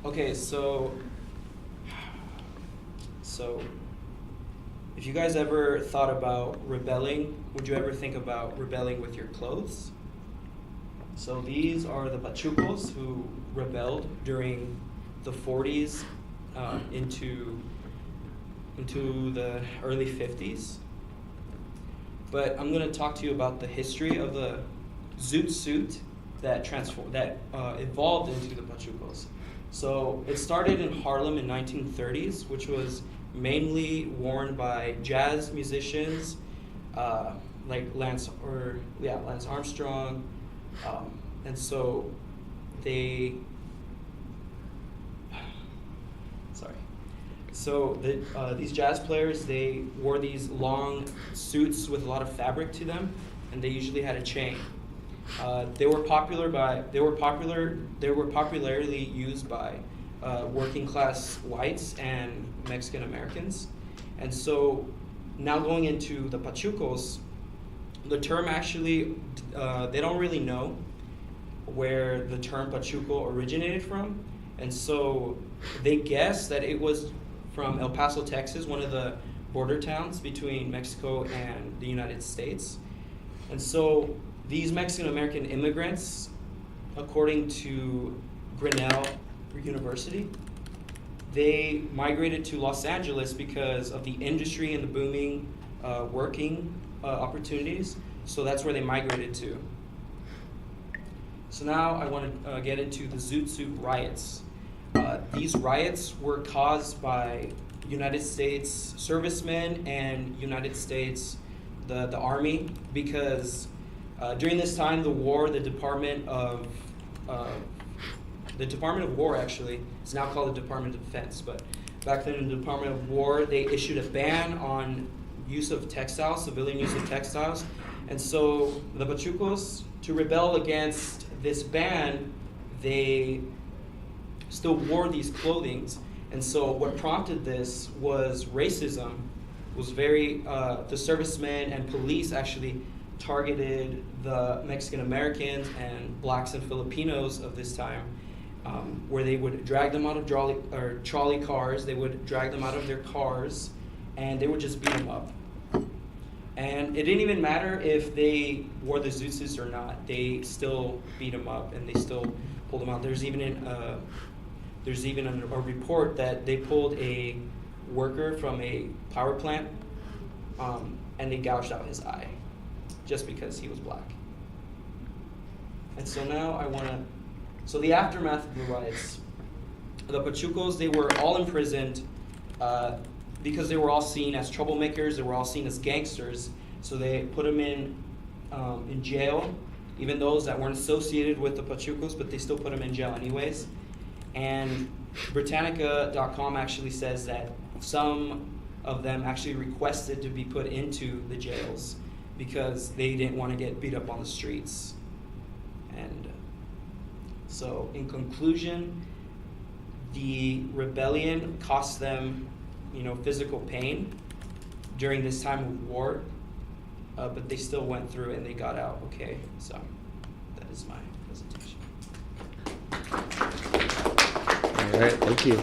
Okay, so if you guys ever thought about rebelling, would you ever think about rebelling with your clothes? So these are the Pachucos who rebelled during the 40s into the early 50s. But I'm going to talk to you about the history of the zoot suit that evolved into the Pachucos. So it started in Harlem in 1930s, which was mainly worn by jazz musicians like Lance Armstrong, and so they. Sorry. So these jazz players, they wore these long suits with a lot of fabric to them, and they usually had a chain. They were popularly used by working class whites and Mexican Americans. And so now going into the Pachucos, the term actually, they don't really know where the term Pachuco originated from. And so they guess that it was from El Paso, Texas, one of the border towns between Mexico and the United States. And so these Mexican-American immigrants, according to Grinnell University, they migrated to Los Angeles because of the industry and the booming working opportunities. So that's where they migrated to. So now I want to get into the Zoot Suit riots. These riots were caused by United States servicemen and United States, the Army, because during this time, the Department of War actually, it's now called the Department of Defense, but back then in the Department of War, they issued a ban on use of textiles, civilian use of textiles. And so the Pachucos, to rebel against this ban, they still wore these clothings. And so what prompted this was racism. Was the servicemen and police actually targeted the Mexican Americans and blacks and Filipinos of this time, where they would drag them out of trolley cars, they would drag them out of their cars, and they would just beat them up. And it didn't even matter if they wore the zoot suits or not, they still beat them up and they still pulled them out. There's even a report that they pulled a worker from a power plant and they gouged out his eye just because he was black. And so now so the aftermath of the riots, the Pachucos, they were all imprisoned because they were all seen as troublemakers, they were all seen as gangsters, so they put them in jail, even those that weren't associated with the Pachucos, but they still put them in jail anyways. And Britannica.com actually says that some of them actually requested to be put into the jails because they didn't want to get beat up on the streets. And so in conclusion, the rebellion cost them, physical pain during this time of war, but they still went through it and they got out okay. So that is my presentation. All right, thank you.